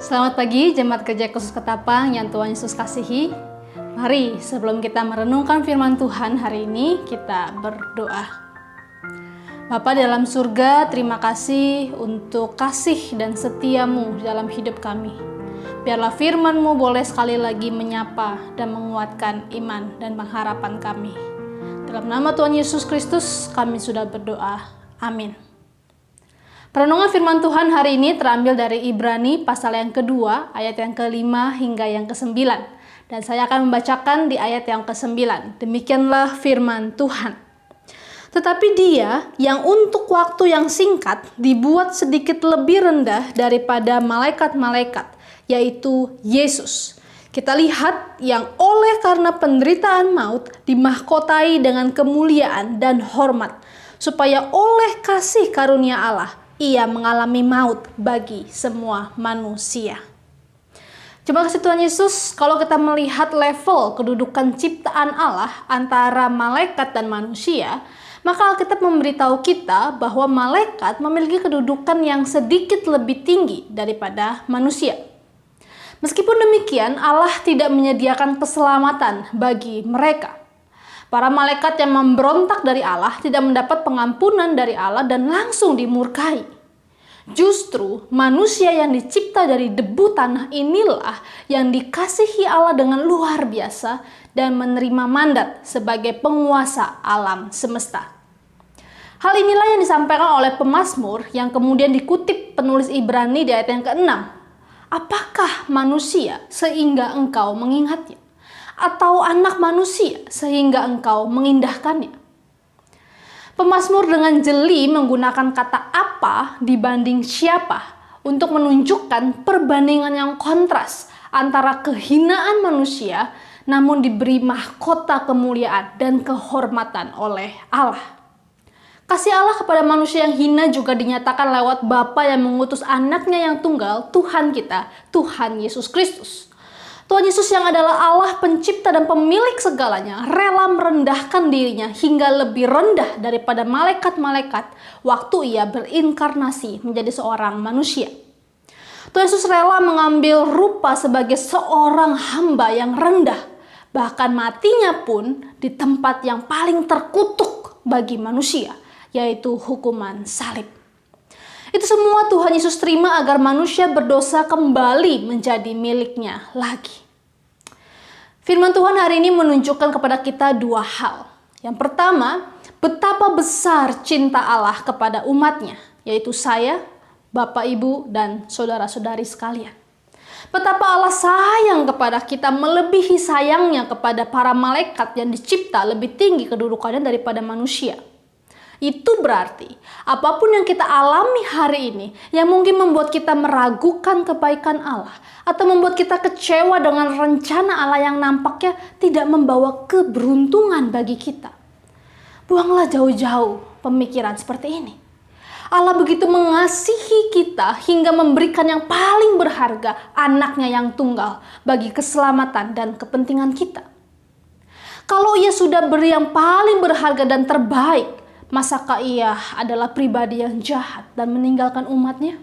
Selamat pagi Jemaat Gereja Khusus Ketapang yang Tuhan Yesus kasihi. Mari sebelum kita merenungkan firman Tuhan hari ini, kita berdoa. Bapa dalam surga, terima kasih untuk kasih dan setiamu dalam hidup kami. Biarlah firman-Mu boleh sekali lagi menyapa dan menguatkan iman dan pengharapan kami. Dalam nama Tuhan Yesus Kristus kami sudah berdoa. Amin. Perenungan firman Tuhan hari ini terambil dari Ibrani pasal yang kedua, ayat yang ke-5 hingga yang ke-9. Dan saya akan membacakan di ayat yang ke-9. Demikianlah firman Tuhan. Tetapi Dia yang untuk waktu yang singkat dibuat sedikit lebih rendah daripada malaikat-malaikat, yaitu Yesus. Kita lihat yang oleh karena penderitaan maut dimahkotai dengan kemuliaan dan hormat, supaya oleh kasih karunia Allah Ia mengalami maut bagi semua manusia. Terima kasih Tuhan Yesus, kalau kita melihat level kedudukan ciptaan Allah antara malaikat dan manusia, maka Alkitab memberitahu kita bahwa malaikat memiliki kedudukan yang sedikit lebih tinggi daripada manusia. Meskipun demikian, Allah tidak menyediakan keselamatan bagi mereka. Para malaikat yang memberontak dari Allah tidak mendapat pengampunan dari Allah dan langsung dimurkai. Justru manusia yang dicipta dari debu tanah inilah yang dikasihi Allah dengan luar biasa dan menerima mandat sebagai penguasa alam semesta. Hal inilah yang disampaikan oleh pemazmur yang kemudian dikutip penulis Ibrani di ayat yang ke-6. Apakah manusia sehingga engkau mengingatnya? Atau anak manusia sehingga engkau mengindahkannya? Pemazmur dengan jeli menggunakan kata apa dibanding siapa untuk menunjukkan perbandingan yang kontras antara kehinaan manusia namun diberi mahkota kemuliaan dan kehormatan oleh Allah. Kasih Allah kepada manusia yang hina juga dinyatakan lewat Bapa yang mengutus anaknya yang tunggal, Tuhan kita, Tuhan Yesus Kristus. Tuhan Yesus yang adalah Allah pencipta dan pemilik segalanya, rela merendahkan dirinya hingga lebih rendah daripada malaikat-malaikat waktu ia berinkarnasi menjadi seorang manusia. Tuhan Yesus rela mengambil rupa sebagai seorang hamba yang rendah, bahkan matinya pun di tempat yang paling terkutuk bagi manusia, yaitu hukuman salib. Itu semua Tuhan Yesus terima agar manusia berdosa kembali menjadi miliknya lagi. Firman Tuhan hari ini menunjukkan kepada kita dua hal. Yang pertama, betapa besar cinta Allah kepada umatnya, yaitu saya, Bapak, Ibu, dan saudara-saudari sekalian. Betapa Allah sayang kepada kita melebihi sayangnya kepada para malaikat yang dicipta lebih tinggi kedudukannya daripada manusia. Itu berarti apapun yang kita alami hari ini yang mungkin membuat kita meragukan kebaikan Allah atau membuat kita kecewa dengan rencana Allah yang nampaknya tidak membawa keberuntungan bagi kita. Buanglah jauh-jauh pemikiran seperti ini. Allah begitu mengasihi kita hingga memberikan yang paling berharga, anaknya yang tunggal, bagi keselamatan dan kepentingan kita. Kalau Ia sudah beri yang paling berharga dan terbaik, masakah Ia adalah pribadi yang jahat dan meninggalkan umatnya?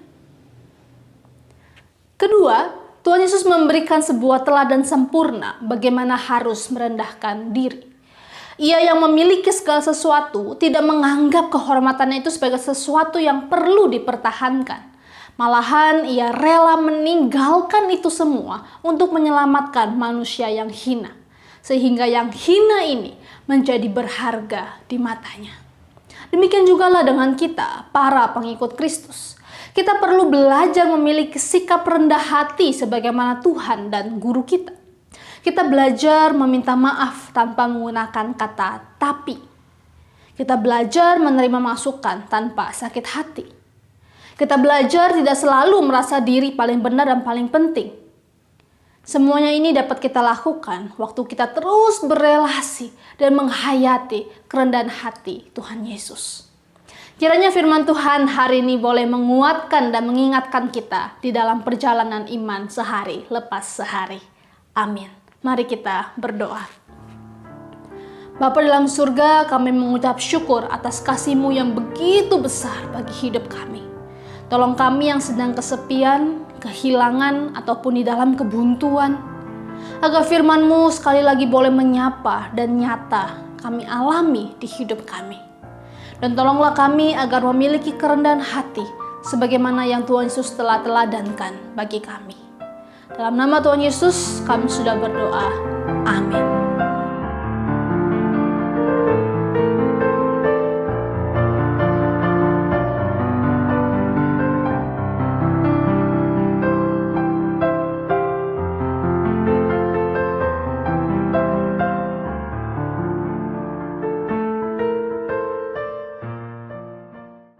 Kedua, Tuhan Yesus memberikan sebuah teladan sempurna bagaimana harus merendahkan diri. Ia yang memiliki segala sesuatu tidak menganggap kehormatannya itu sebagai sesuatu yang perlu dipertahankan. Malahan Ia rela meninggalkan itu semua untuk menyelamatkan manusia yang hina. Sehingga yang hina ini menjadi berharga di matanya. Demikian jugalah dengan kita, para pengikut Kristus. Kita perlu belajar memiliki sikap rendah hati sebagaimana Tuhan dan guru kita. Kita belajar meminta maaf tanpa menggunakan kata tapi. Kita belajar menerima masukan tanpa sakit hati. Kita belajar tidak selalu merasa diri paling benar dan paling penting. Semuanya ini dapat kita lakukan waktu kita terus berelasi dan menghayati kerendahan hati Tuhan Yesus. Kiranya firman Tuhan hari ini boleh menguatkan dan mengingatkan kita di dalam perjalanan iman sehari lepas sehari. Amin. Mari kita berdoa. Bapa dalam surga, kami mengucap syukur atas kasih-Mu yang begitu besar bagi hidup kami. Tolong kami yang sedang kesepian, kehilangan, ataupun di dalam kebuntuan. Agar firman-Mu sekali lagi boleh menyapa dan nyata kami alami di hidup kami. Dan tolonglah kami agar memiliki kerendahan hati sebagaimana yang Tuhan Yesus telah teladankan bagi kami. Dalam nama Tuhan Yesus kami sudah berdoa. Amin.